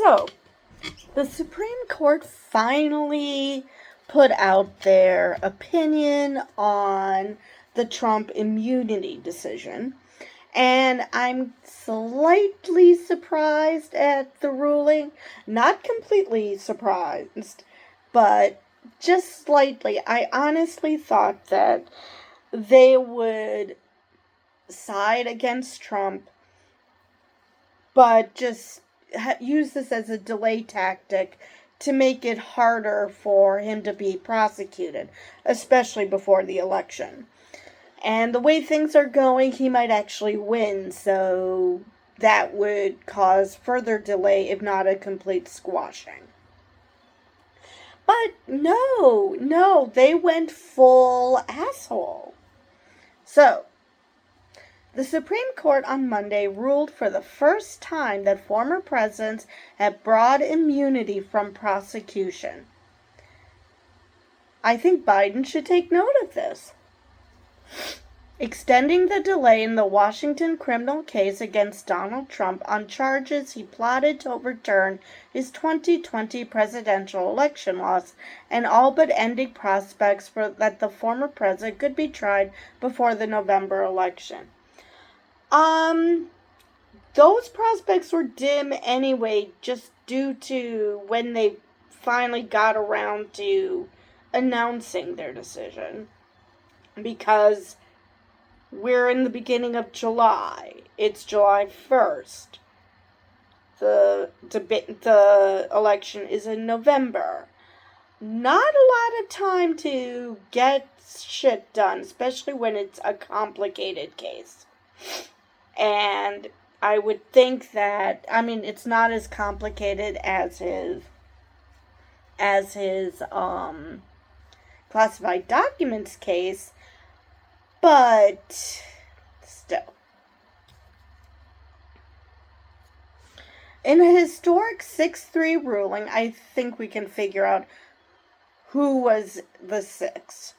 So, the Supreme Court finally put out their opinion on the Trump immunity decision. And I'm slightly surprised at the ruling. Not completely surprised, but just slightly. I honestly thought that they would side against Trump, but just use this as a delay tactic to make it harder for him to be prosecuted, especially before the election. And the way things are going, he might actually win, so that would cause further delay, if not a complete squashing. But no, they went full asshole. So, the Supreme Court on Monday ruled for the first time that former presidents have broad immunity from prosecution. I think Biden should take note of this. Extending the delay in the Washington criminal case against Donald Trump on charges he plotted to overturn his 2020 presidential election loss, and all but ending prospects for that the former president could be tried before the November election. Those prospects were dim anyway, just due to when they finally got around to announcing their decision. Because we're in the beginning of July. It's July 1st. The election is in November. Not a lot of time to get shit done, especially when it's a complicated case. And I would think that, it's not as complicated as his classified documents case, but still. In a historic 6-3 ruling, I think we can figure out who was the 6.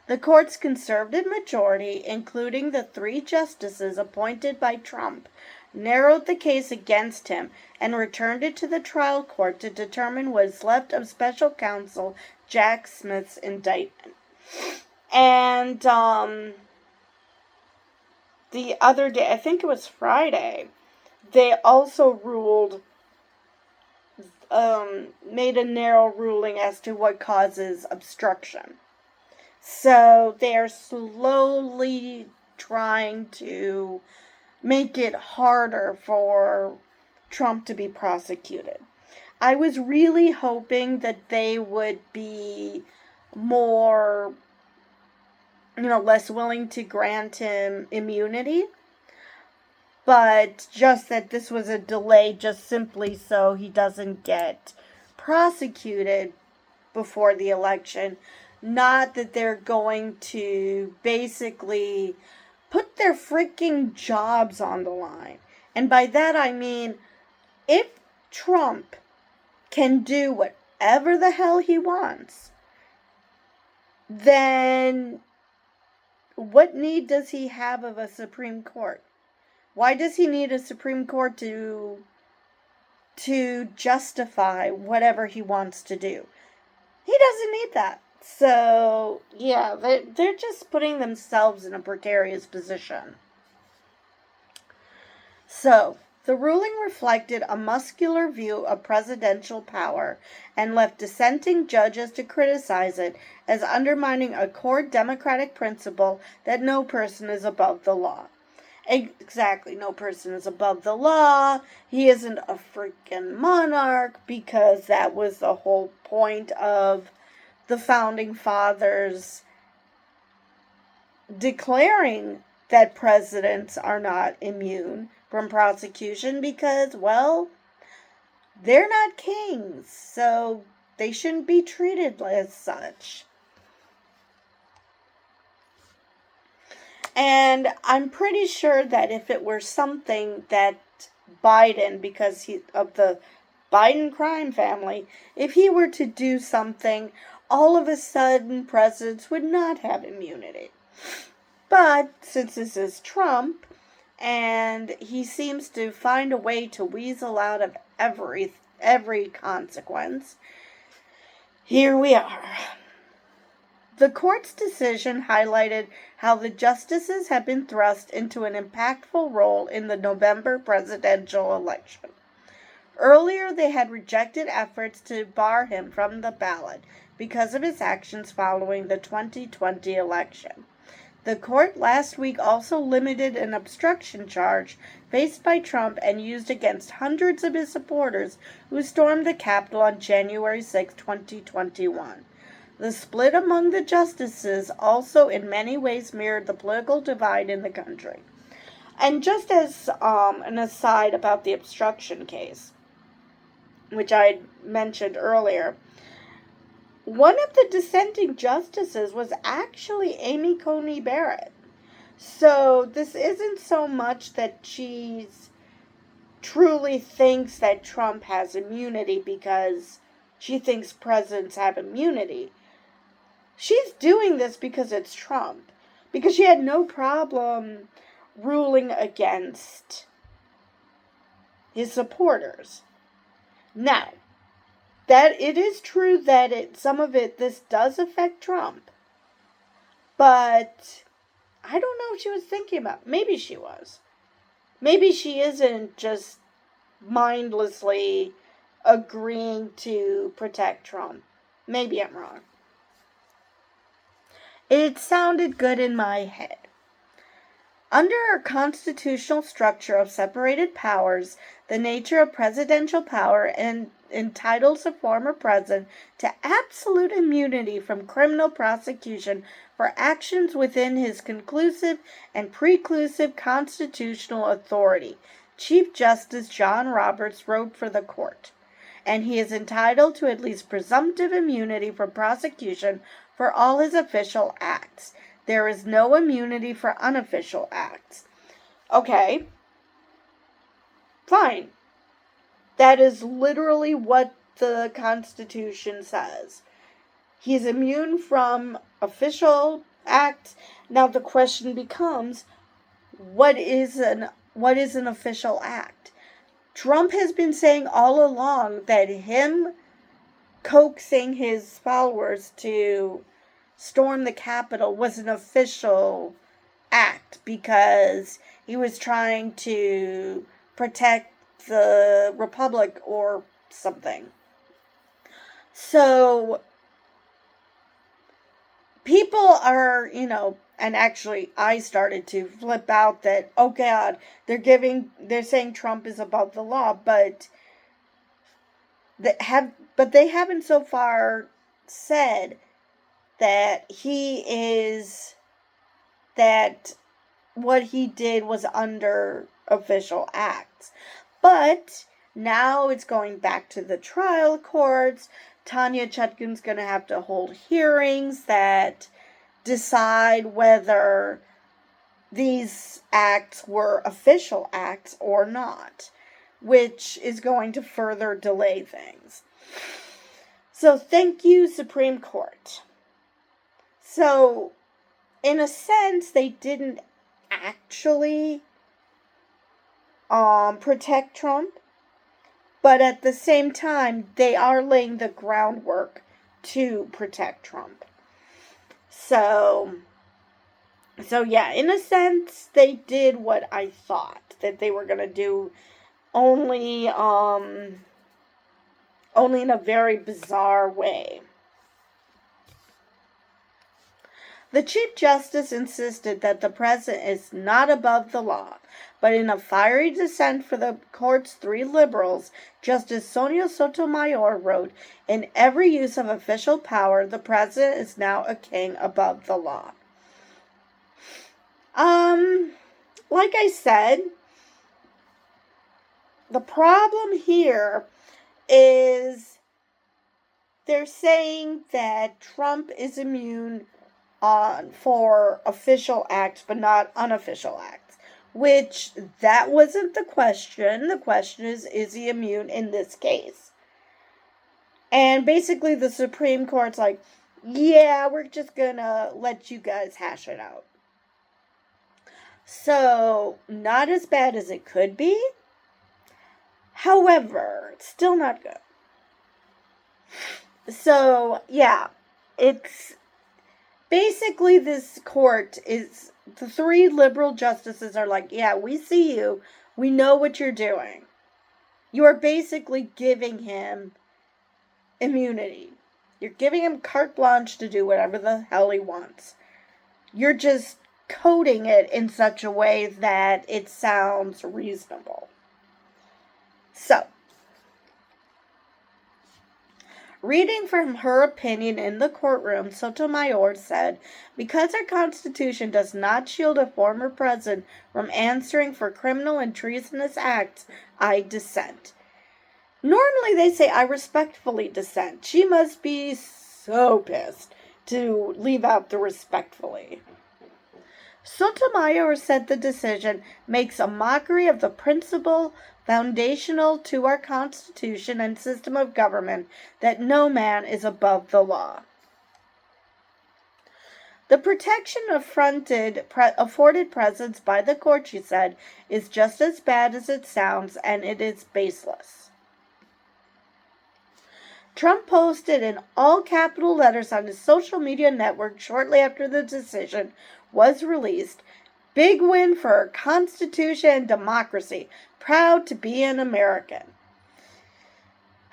The court's conservative majority, including the 3 justices appointed by Trump, narrowed the case against him and returned it to the trial court to determine what is left of special counsel Jack Smith's indictment. And the other day, I think it was Friday, they also made a narrow ruling as to what causes obstruction. So they're slowly trying to make it harder for Trump to be prosecuted. I was really hoping that they would be more, less willing to grant him immunity. But just that this was a delay just simply so he doesn't get prosecuted before the election. Not that they're going to basically put their freaking jobs on the line. And by that I mean, if Trump can do whatever the hell he wants, then what need does he have of a Supreme Court? Why does he need a Supreme Court to justify whatever he wants to do? He doesn't need that. So, yeah, they're just putting themselves in a precarious position. So, the ruling reflected a muscular view of presidential power and left dissenting judges to criticize it as undermining a core democratic principle that no person is above the law. Exactly, no person is above the law. He isn't a freaking monarch, because that was the whole point of the founding fathers declaring that presidents are not immune from prosecution because, well, they're not kings, so they shouldn't be treated as such. And I'm pretty sure that if it were something that Biden, because of the Biden crime family, if he were to do something, all of a sudden presidents would not have immunity. But since this is Trump, and he seems to find a way to weasel out of every consequence. Here we are. The court's decision highlighted how the justices have been thrust into an impactful role in the November presidential election. Earlier, they had rejected efforts to bar him from the ballot because of his actions following the 2020 election. The court last week also limited an obstruction charge faced by Trump and used against hundreds of his supporters who stormed the Capitol on January 6, 2021. The split among the justices also in many ways mirrored the political divide in the country. And just as an aside about the obstruction case, which I mentioned earlier, one of the dissenting justices was actually Amy Coney Barrett. So this isn't so much that she truly thinks that Trump has immunity because she thinks presidents have immunity. She's doing this because it's Trump. Because she had no problem ruling against his supporters. Now, that it is true that some of this does affect Trump. But I don't know if she was thinking about. Maybe she was. Maybe she isn't just mindlessly agreeing to protect Trump. Maybe I'm wrong. It sounded good in my head. Under our constitutional structure of separated powers, the nature of presidential power entitles a former president to absolute immunity from criminal prosecution for actions within his conclusive and preclusive constitutional authority, Chief Justice John Roberts wrote for the court. And he is entitled to at least presumptive immunity from prosecution for all his official acts. There is no immunity for unofficial acts. Okay. Fine. That is literally what the Constitution says. He's immune from official acts. Now the question becomes, what is an official act? Trump has been saying all along that him coaxing his followers to storm the Capitol was an official act because he was trying to protect the Republic or something. So people are, and actually I started to flip out that, oh God, they're saying Trump is above the law, but they haven't so far said that that what he did was under official acts. But now it's going back to the trial courts. Tanya Chutkan's going to have to hold hearings that decide whether these acts were official acts or not, which is going to further delay things. So thank you, Supreme Court. So, in a sense, they didn't actually protect Trump, but at the same time, they are laying the groundwork to protect Trump. So yeah, in a sense, they did what I thought that they were going to do, only in a very bizarre way. The Chief Justice insisted that the president is not above the law, but in a fiery dissent for the court's three liberals, Justice Sonia Sotomayor wrote, "In every use of official power, the president is now a king above the law." Like I said, the problem here is they're saying that Trump is immune for official acts, but not unofficial acts, which that wasn't the question. The question is he immune in this case? And basically the Supreme Court's like, yeah, we're just gonna let you guys hash it out. So, not as bad as it could be. However, it's still not good. So, yeah, it's basically this court is, the 3 liberal justices are like, yeah, we see you. We know what you're doing. You are basically giving him immunity. You're giving him carte blanche to do whatever the hell he wants. You're just coding it in such a way that it sounds reasonable. So, reading from her opinion in the courtroom, Sotomayor said, because our Constitution does not shield a former president from answering for criminal and treasonous acts, I dissent. Normally they say, I respectfully dissent. She must be so pissed to leave out the respectfully. Sotomayor said the decision makes a mockery of the principle foundational to our Constitution and system of government that no man is above the law. The protection afforded presidents by the court, she said, is just as bad as it sounds, and it is baseless. Trump posted in all capital letters on his social media network shortly after the decision was released, big win for our Constitution and democracy. Proud to be an American.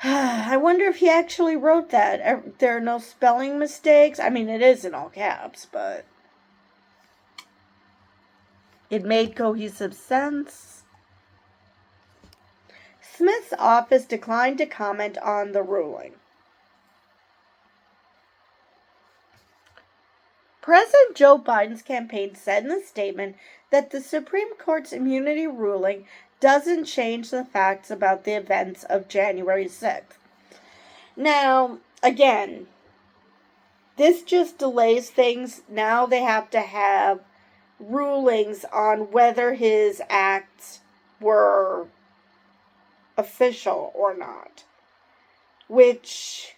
I wonder if he actually wrote that. There are no spelling mistakes. I mean, it is in all caps, but it made cohesive sense. Smith's office declined to comment on the ruling. President Joe Biden's campaign said in a statement that the Supreme Court's immunity ruling doesn't change the facts about the events of January 6th. Now, again, this just delays things. Now they have to have rulings on whether his acts were official or not, which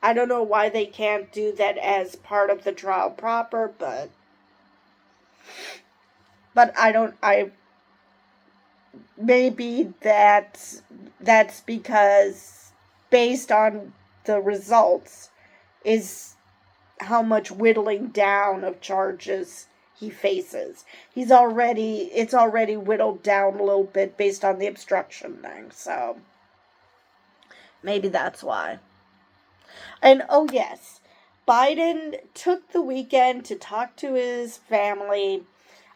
I don't know why they can't do that as part of the trial proper, but maybe that's because based on the results is how much whittling down of charges he faces. It's already whittled down a little bit based on the obstruction thing, so maybe that's why. And oh yes, Biden took the weekend to talk to his family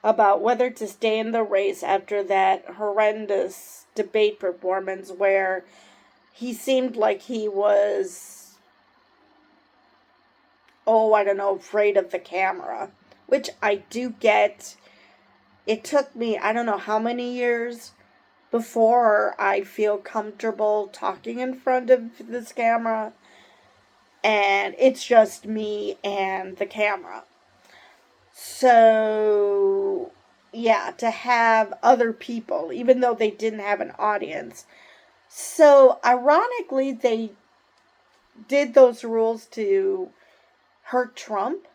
about whether to stay in the race after that horrendous debate performance where he seemed like he was, afraid of the camera, which I do get. It took me, I don't know how many years before I feel comfortable talking in front of this camera, and it's just me and the camera. So, yeah, to have other people, even though they didn't have an audience. So, ironically, they did those rules to hurt Trump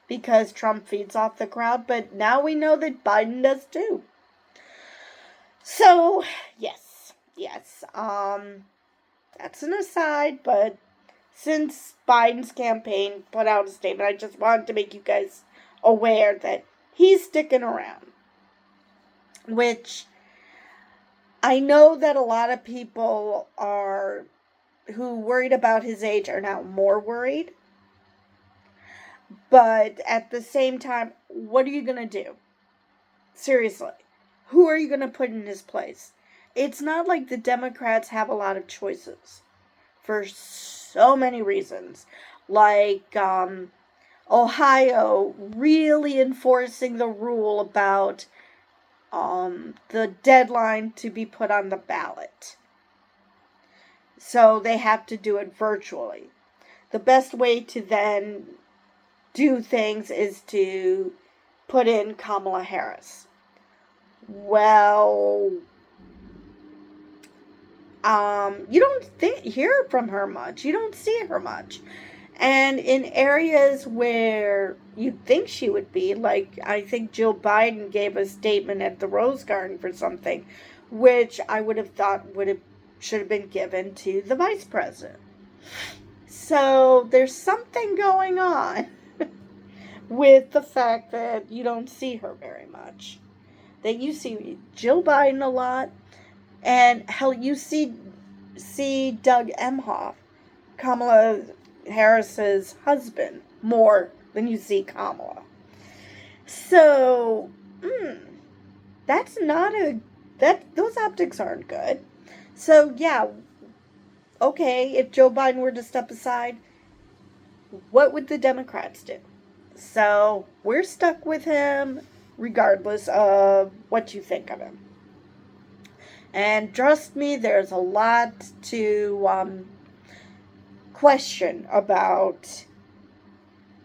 because Trump feeds off the crowd, but now we know that Biden does too. So, yes, that's an aside, but since Biden's campaign put out a statement, I just wanted to make you guys aware that he's sticking around. Which I know that a lot of people who worried about his age are now more worried. But at the same time, what are you going to do? Seriously, who are you going to put in his place? It's not like the Democrats have a lot of choices for so many reasons. Like Ohio really enforcing the rule about the deadline to be put on the ballot. So they have to do it virtually. The best way to then do things is to put in Kamala Harris. Well, you don't hear from her much. You don't see her much. And in areas where you'd think she would be, like I think Jill Biden gave a statement at the Rose Garden for something, which I would have thought should have been given to the vice president. So there's something going on with the fact that you don't see her very much. That you see Jill Biden a lot, and hell, you see Doug Emhoff, Kamala Harris's husband, more than you see Kamala. So, that's not those optics aren't good. So, yeah, okay, if Joe Biden were to step aside, what would the Democrats do? So, we're stuck with him regardless of what you think of him. And trust me, there's a lot to question about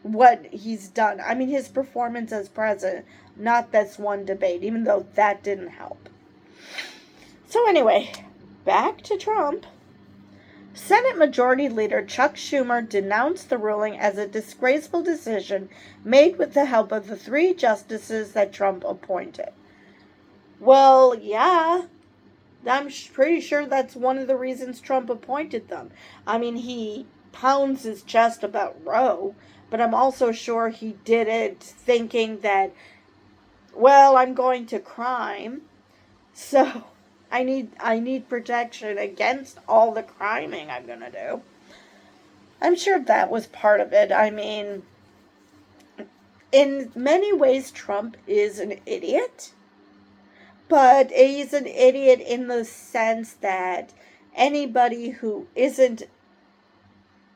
what he's done. I mean, his performance as president, not this one debate, even though that didn't help. So anyway, back to Trump. Senate Majority Leader Chuck Schumer denounced the ruling as a disgraceful decision made with the help of the 3 justices that Trump appointed. Well, yeah, I'm pretty sure that's one of the reasons Trump appointed them. I mean, he pounds his chest about Roe, but I'm also sure he did it thinking that, well, I'm going to crime, so I need protection against all the criming I'm going to do. I'm sure that was part of it. I mean, in many ways, Trump is an idiot. But he's an idiot in the sense that anybody who isn't,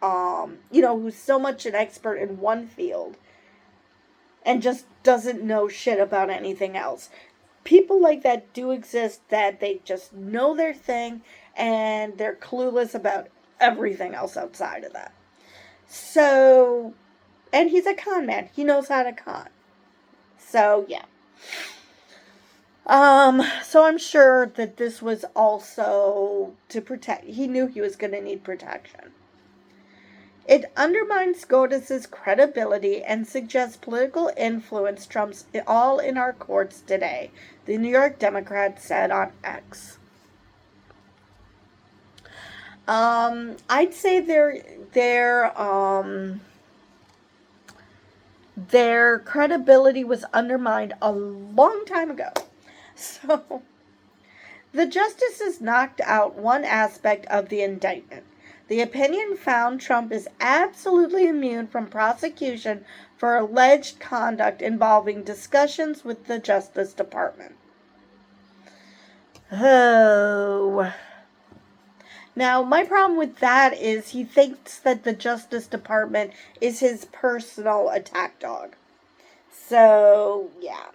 who's so much an expert in one field and just doesn't know shit about anything else. People like that do exist, that they just know their thing and they're clueless about everything else outside of that. So, and he's a con man. He knows how to con. So, yeah. So I'm sure that this was also to protect. He knew he was going to need protection. It undermines SCOTUS's credibility and suggests political influence trumps all in our courts today, the New York Democrat said on X. I'd say their credibility was undermined a long time ago. So, the justices knocked out one aspect of the indictment. The opinion found Trump is absolutely immune from prosecution for alleged conduct involving discussions with the Justice Department. Oh. Now, my problem with that is he thinks that the Justice Department is his personal attack dog. So, yeah.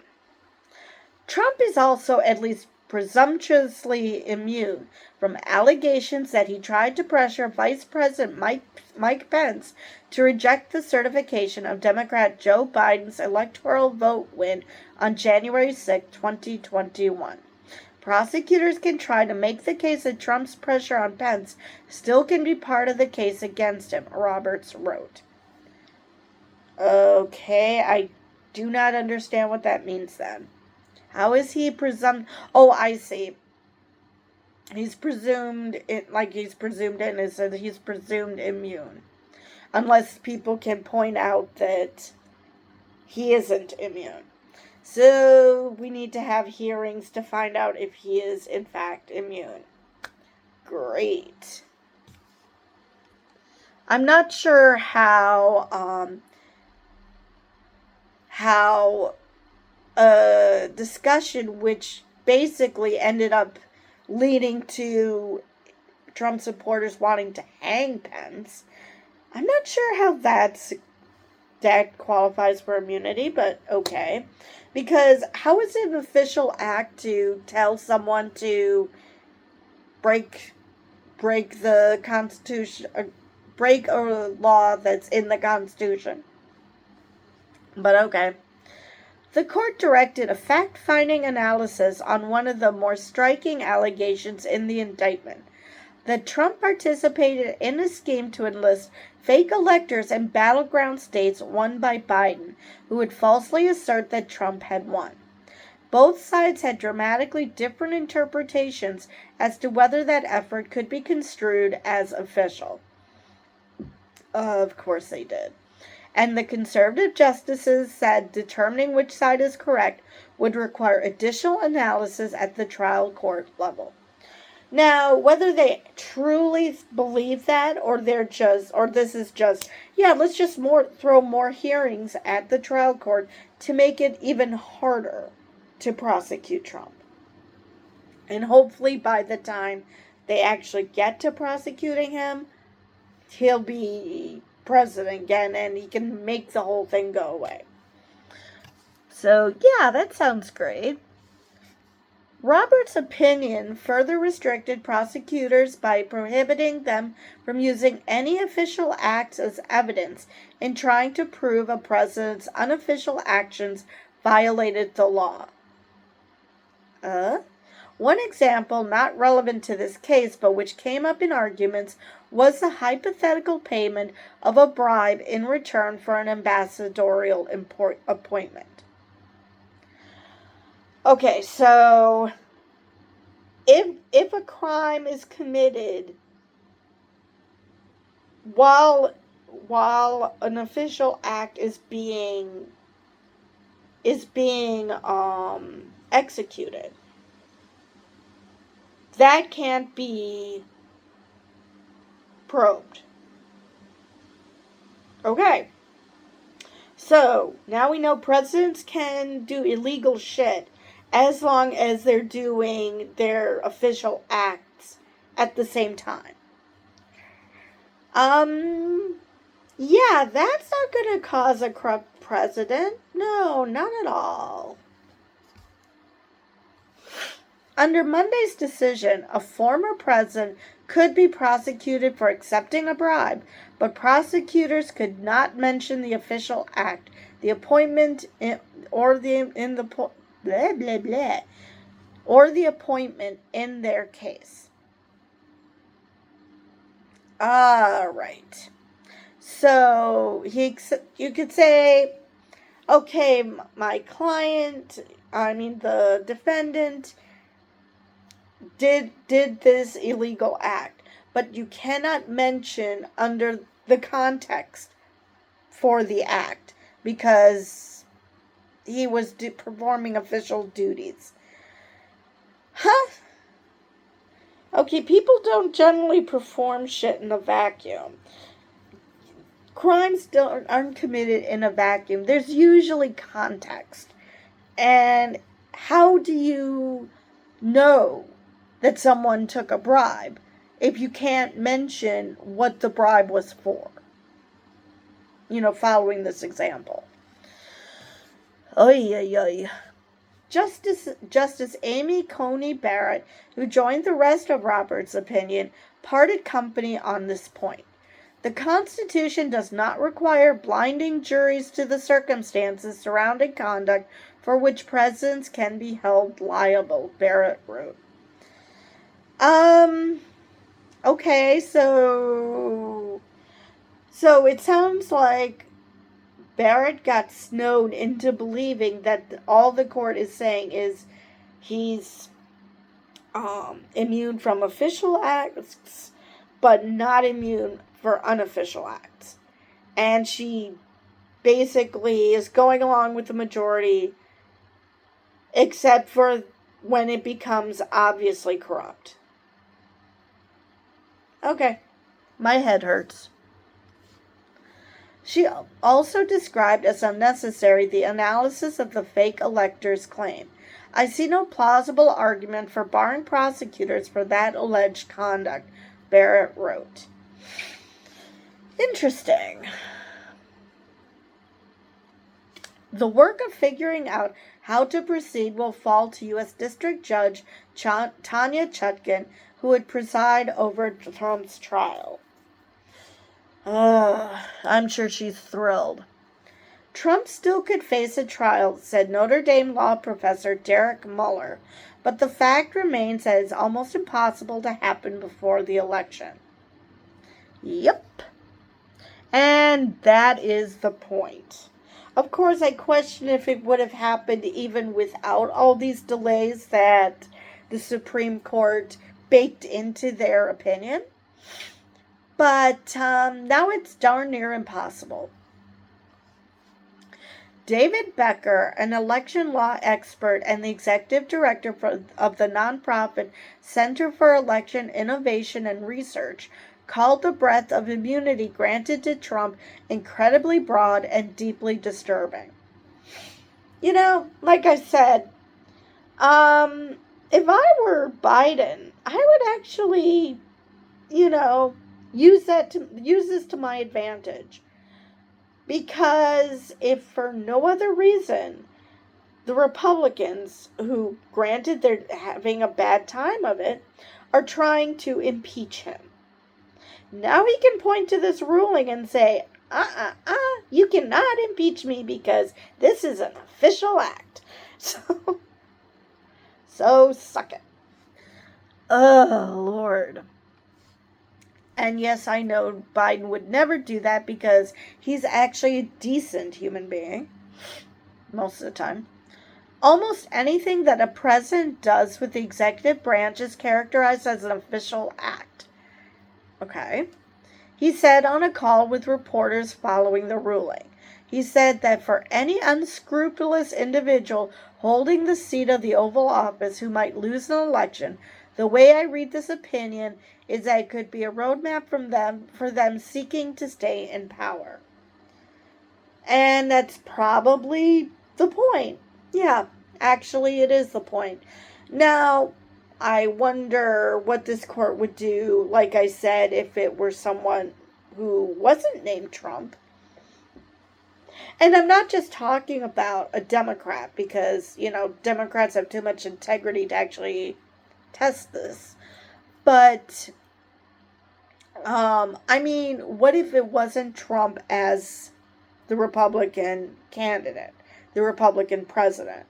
Trump is also at least presumptuously immune from allegations that he tried to pressure Vice President Mike Pence to reject the certification of Democrat Joe Biden's electoral vote win on January 6, 2021. Prosecutors can try to make the case that Trump's pressure on Pence still can be part of the case against him, Roberts wrote. Okay, I do not understand what that means then. How is he presumed? Oh, I see. He's presumed he's presumed innocent. He's presumed immune, unless people can point out that he isn't immune. So we need to have hearings to find out if he is in fact immune. Great. I'm not sure how a discussion which basically ended up leading to Trump supporters wanting to hang Pence. I'm not sure how that qualifies for immunity, but okay. Because how is it an official act to tell someone to break the Constitution, break a law that's in the Constitution? But okay. The court directed a fact-finding analysis on one of the more striking allegations in the indictment. that Trump participated in a scheme to enlist fake electors in battleground states won by Biden, who would falsely assert that Trump had won. Both sides had dramatically different interpretations as to whether that effort could be construed as official. Of course they did. And the conservative justices said determining which side is correct would require additional analysis at the trial court level. Now, whether they truly believe that, or this is just, let's just throw more hearings at the trial court to make it even harder to prosecute Trump. And hopefully by the time they actually get to prosecuting him, he'll be president again and he can make the whole thing go away. So, that sounds great. Roberts' opinion further restricted prosecutors by prohibiting them from using any official acts as evidence in trying to prove a president's unofficial actions violated the law. One example, not relevant to this case, but which came up in arguments, was the hypothetical payment of a bribe in return for an ambassadorial appointment. Okay, so if a crime is committed while an official act is being executed, that can't be probed. Okay. So, now we know presidents can do illegal shit as long as they're doing their official acts at the same time. That's not going to cause a corrupt president. No, not at all. Under Monday's decision, a former president could be prosecuted for accepting a bribe, but prosecutors could not mention the official act, the appointment, or the appointment in their case. All right. So you could say, okay, the defendant did this illegal act, but you cannot mention under the context for the act because he was performing official duties. Okay, people don't generally perform shit in a vacuum. Crimes aren't committed in a vacuum. There's usually context. And how do you know that someone took a bribe if you can't mention what the bribe was for? Following this example. Justice Amy Coney Barrett, who joined the rest of Roberts' opinion, parted company on this point. The Constitution does not require blinding juries to the circumstances surrounding conduct for which presidents can be held liable, Barrett wrote. Okay, so it sounds like Barrett got snowed into believing that all the court is saying is he's immune from official acts, but not immune for unofficial acts. And she basically is going along with the majority, except for when it becomes obviously corrupt. Okay, my head hurts. She also described as unnecessary the analysis of the fake electors' claim. I see no plausible argument for barring prosecutors for that alleged conduct, Barrett wrote. Interesting. The work of figuring out how to proceed will fall to U.S. District Judge Tanya Chutkan, who would preside over Trump's trial. I'm sure she's thrilled. Trump still could face a trial, said Notre Dame law professor Derek Muller, but the fact remains that it's almost impossible to happen before the election. Yep. And that is the point. Of course, I question if it would have happened even without all these delays that the Supreme Court baked into their opinion. But now it's darn near impossible. David Becker, an election law expert and the executive director of the nonprofit Center for Election Innovation and Research, called the breadth of immunity granted to Trump incredibly broad and deeply disturbing. You know, like I said, if I were Biden, I would actually, use this to my advantage. Because if for no other reason, the Republicans, who granted they're having a bad time of it, are trying to impeach him. Now he can point to this ruling and say, you cannot impeach me because this is an official act. So suck it. Oh, Lord. And yes, I know Biden would never do that because he's actually a decent human being most of the time. Almost anything that a president does with the executive branch is characterized as an official act. Okay. He said on a call with reporters following the ruling. He said that for any unscrupulous individual holding the seat of the Oval Office who might lose an election, the way I read this opinion is that it could be a roadmap for them seeking to stay in power. And that's probably the point. Yeah, actually it is the point. Now, I wonder what this court would do, like I said, if it were someone who wasn't named Trump. And I'm not just talking about a Democrat because, Democrats have too much integrity to actually test this. But, what if it wasn't Trump as the Republican candidate, the Republican president?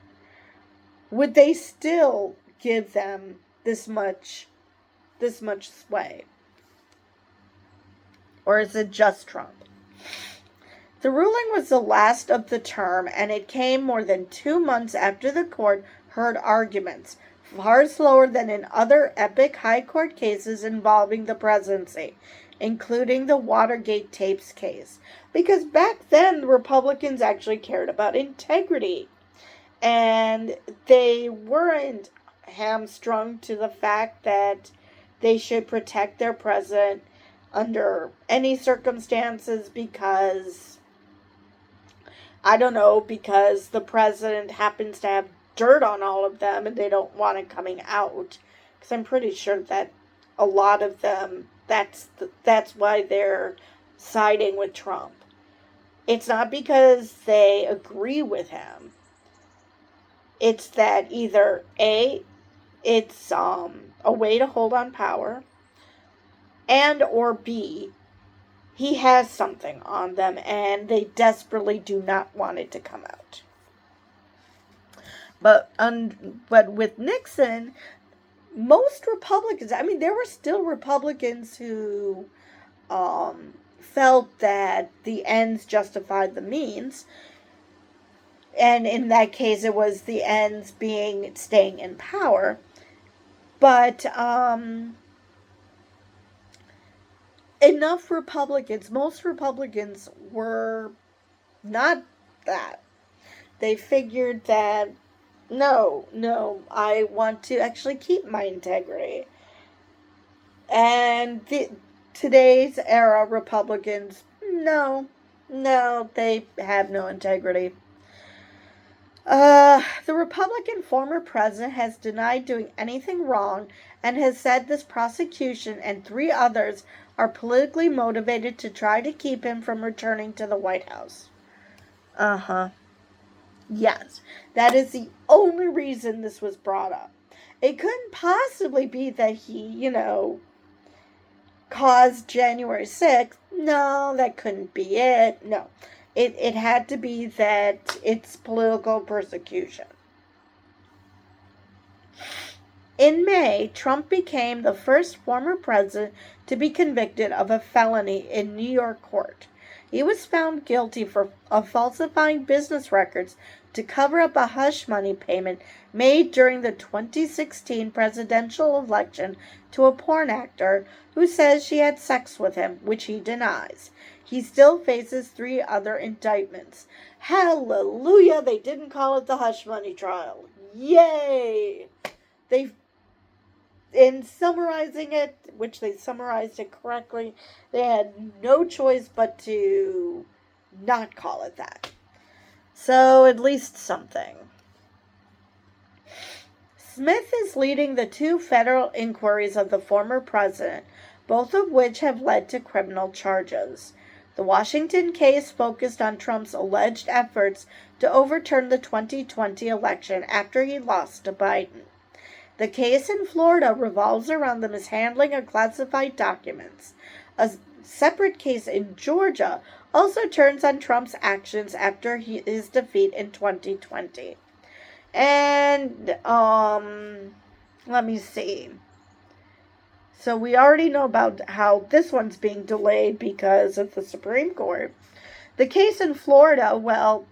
Would they still give them this much sway? Or is it just Trump? The ruling was the last of the term, and it came more than 2 months after the court heard arguments, far slower than in other epic high court cases involving the presidency, including the Watergate tapes case. Because back then, the Republicans actually cared about integrity. And they weren't hamstrung to the fact that they should protect their president under any circumstances because, because the president happens to have dirt on all of them and they don't want it coming out. Because I'm pretty sure that a lot of them, that's why they're siding with Trump. It's not because they agree with him. It's that either A, it's a way to hold on power, and or B, he has something on them and they desperately do not want it to come out. But with Nixon, most Republicans, there were still Republicans who felt that the ends justified the means. And in that case, it was the ends being staying in power. But most Republicans were not that. They figured that, no, I want to actually keep my integrity. And today's era Republicans, no, they have no integrity. The Republican former president has denied doing anything wrong and has said this prosecution and 3 others are politically motivated to try to keep him from returning to the White House. Yes, that is the only reason this was brought up. It couldn't possibly be that he, caused January 6th. No, that couldn't be it. No. It had to be that it's political persecution. In May, Trump became the first former president to be convicted of a felony in New York court. He was found guilty of falsifying business records to cover up a hush money payment made during the 2016 presidential election to a porn actor who says she had sex with him, which he denies. He still faces 3 other indictments. Hallelujah, they didn't call it the hush money trial. Yay! In summarizing it, which they summarized it correctly, they had no choice but to not call it that. So, at least something. Smith is leading the 2 federal inquiries of the former president, both of which have led to criminal charges. The Washington case focused on Trump's alleged efforts to overturn the 2020 election after he lost to Biden. The case in Florida revolves around the mishandling of classified documents. A separate case in Georgia also turns on Trump's actions after his defeat in 2020. And, let me see. So we already know about how this one's being delayed because of the Supreme Court. The case in Florida, well,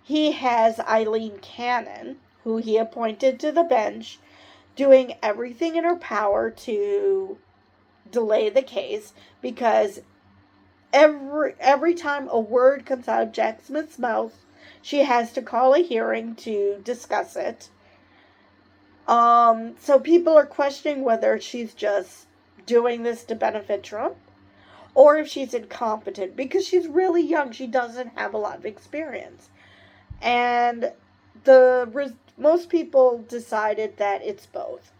he has Eileen Cannon, who he appointed to the bench, doing everything in her power to delay the case because every time a word comes out of Jack Smith's mouth, she has to call a hearing to discuss it. So people are questioning whether she's just doing this to benefit Trump or if she's incompetent because she's really young. She doesn't have a lot of experience. And most people decided that it's both.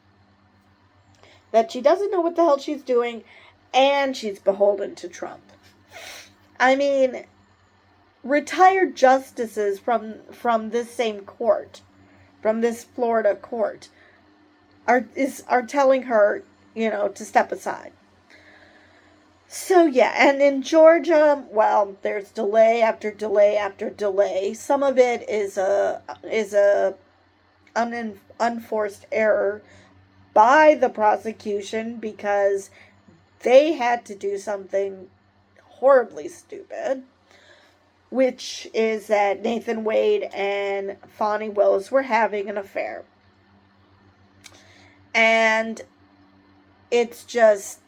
That she doesn't know what the hell she's doing, and she's beholden to Trump. I mean, retired justices from this same court, from this Florida court, are telling her, to step aside. So yeah, and in Georgia, well, there's delay after delay after delay. Some of it is a unforced error by the prosecution because they had to do something horribly stupid, which is that Nathan Wade and Fani Willis were having an affair. And it's just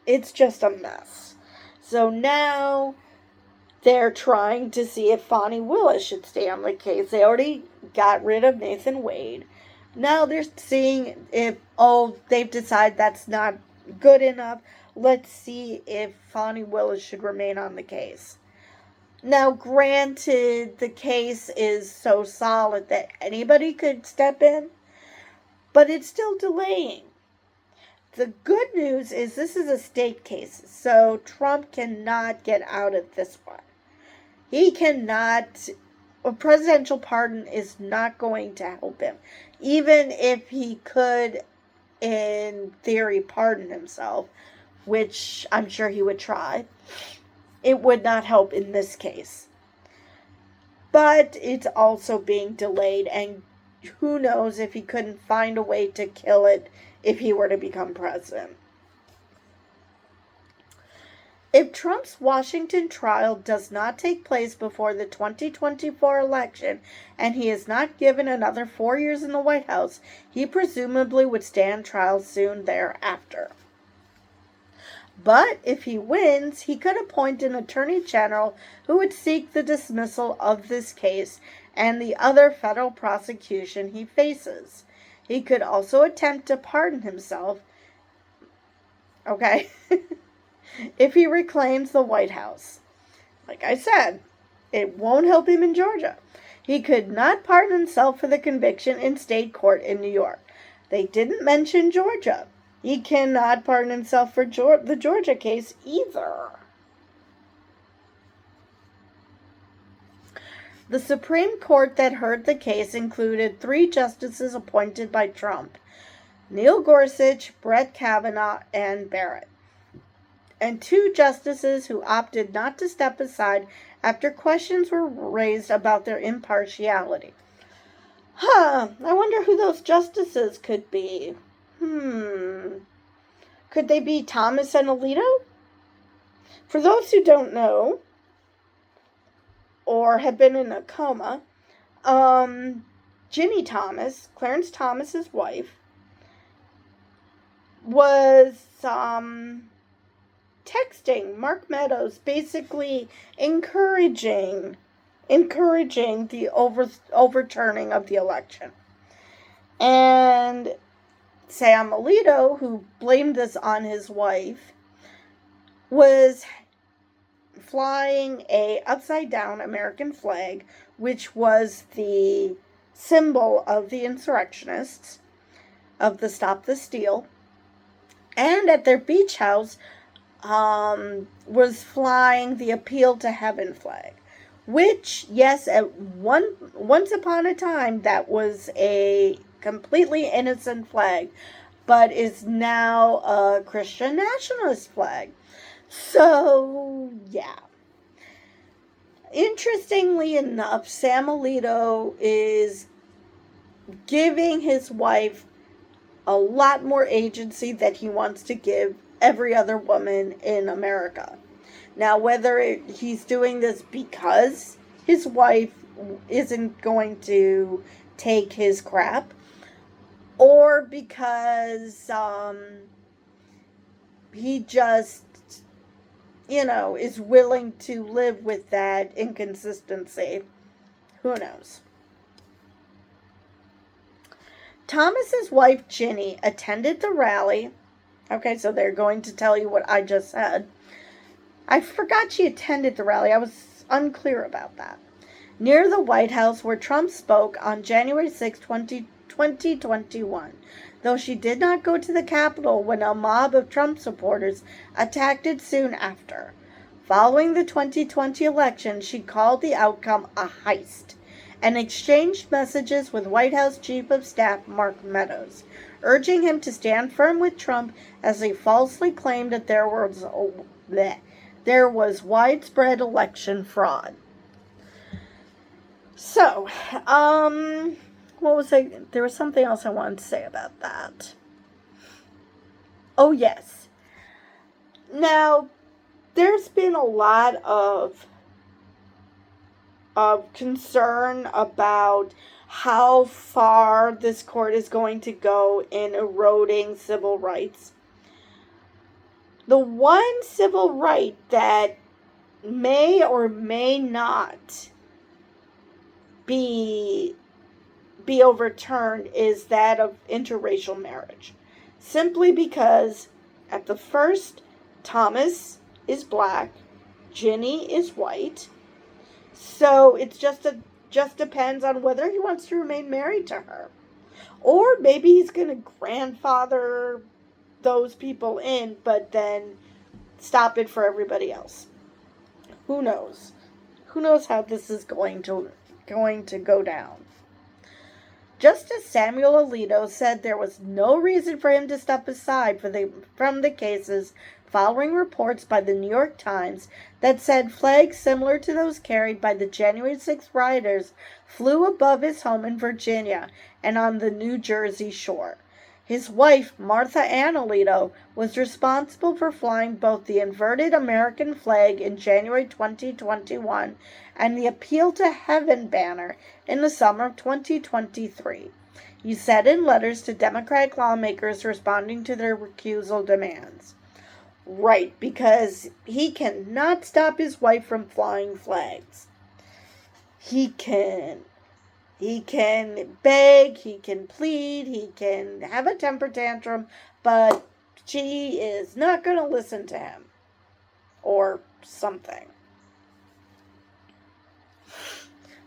a mess. So now they're trying to see if Fani Willis should stay on the case. They already got rid of Nathan Wade. Now they're seeing if, they've decided that's not good enough. Let's see if Fani Willis should remain on the case. Now, granted, the case is so solid that anybody could step in, but it's still delaying. The good news is this is a state case, so Trump cannot get out of this one. He cannot, a presidential pardon is not going to help him. Even if he could, in theory, pardon himself, which I'm sure he would try, it would not help in this case. But it's also being delayed, and who knows if he couldn't find a way to kill it if he were to become president. If Trump's Washington trial does not take place before the 2024 election and he is not given another 4 years in the White House, he presumably would stand trial soon thereafter. But if he wins, he could appoint an attorney general who would seek the dismissal of this case and the other federal prosecution he faces. He could also attempt to pardon himself, if he reclaims the White House. Like I said, it won't help him in Georgia. He could not pardon himself for the conviction in state court in New York. They didn't mention Georgia. He cannot pardon himself for the Georgia case either. The Supreme Court that heard the case included 3 justices appointed by Trump: Neil Gorsuch, Brett Kavanaugh, and Barrett, and 2 justices who opted not to step aside after questions were raised about their impartiality. I wonder who those justices could be. Could they be Thomas and Alito? For those who don't know, or have been in a coma, Ginny Thomas, Clarence Thomas's wife, was texting Mark Meadows, basically encouraging the overturning of the election. And Sam Alito, who blamed this on his wife, was flying a upside-down American flag, which was the symbol of the insurrectionists, of the Stop the Steal, and at their beach house was flying the Appeal to Heaven flag, which, yes, once upon a time, that was a completely innocent flag, but is now a Christian nationalist flag. So, yeah. Interestingly enough, Sam Alito is giving his wife a lot more agency that he wants to give every other woman in America. Now, whether he's doing this because his wife isn't going to take his crap, or because he just, is willing to live with that inconsistency, who knows? Thomas's wife, Ginny, attended the rally. Okay, so they're going to tell you what I just said. I forgot she attended the rally. I was unclear about that. Near the White House, where Trump spoke on January 6, 2021, though she did not go to the Capitol when a mob of Trump supporters attacked it soon after. Following the 2020 election, she called the outcome a heist and exchanged messages with White House Chief of Staff Mark Meadows, urging him to stand firm with Trump as he falsely claimed that there was widespread election fraud. So, what was I? There was something else I wanted to say about that. Oh, yes. Now, there's been a lot of concern about how far this court is going to go in eroding civil rights. The one civil right that may or may not be overturned is that of interracial marriage. Simply because at the first, Thomas is black, Ginny is white, so it just depends on whether he wants to remain married to her. Or maybe he's going to grandfather those people in, but then stop it for everybody else. Who knows? Who knows how this is going to go down? Justice Samuel Alito said there was no reason for him to step aside from the cases following reports by the New York Times that said flags similar to those carried by the January 6th rioters flew above his home in Virginia and on the New Jersey shore. His wife, Martha Ann Alito, was responsible for flying both the inverted American flag in January 2021 and the Appeal to Heaven banner in the summer of 2023. He said in letters to Democratic lawmakers responding to their recusal demands. Right, because he cannot stop his wife from flying flags. He can beg, he can plead, he can have a temper tantrum, but she is not going to listen to him. Or something.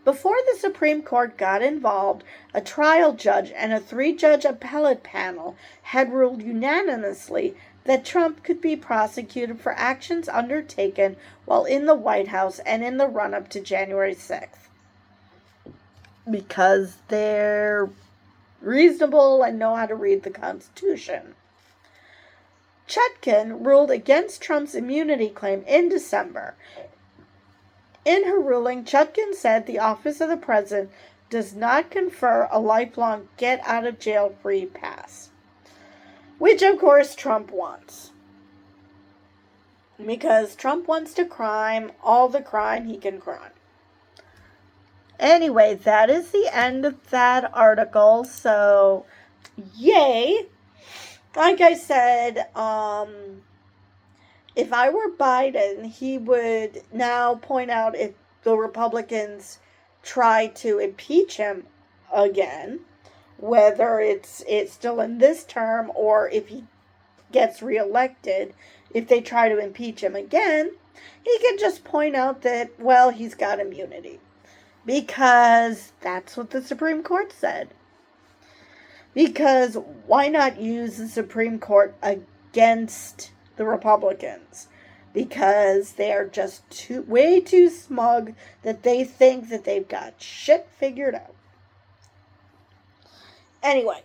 Before the Supreme Court got involved, a trial judge and a 3-judge appellate panel had ruled unanimously that Trump could be prosecuted for actions undertaken while in the White House and in the run-up to January 6th. Because they're reasonable and know how to read the Constitution. Chutkan ruled against Trump's immunity claim in December. In her ruling, Chutkan said the office of the president does not confer a lifelong get-out-of-jail-free pass, which, of course, Trump wants. Because Trump wants to crime all the crime he can crime. Anyway, that is the end of that article. So, yay. Like I said, if I were Biden, he would now point out if the Republicans try to impeach him again, whether it's still in this term or if he gets reelected, if they try to impeach him again, he can just point out that, well, he's got immunity. Because that's what the Supreme Court said. Because why not use the Supreme Court against the Republicans? Because they're just way too smug that they think that they've got shit figured out. Anyway,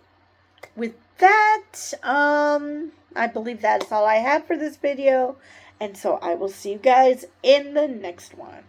with that, I believe that's all I have for this video. And so I will see you guys in the next one.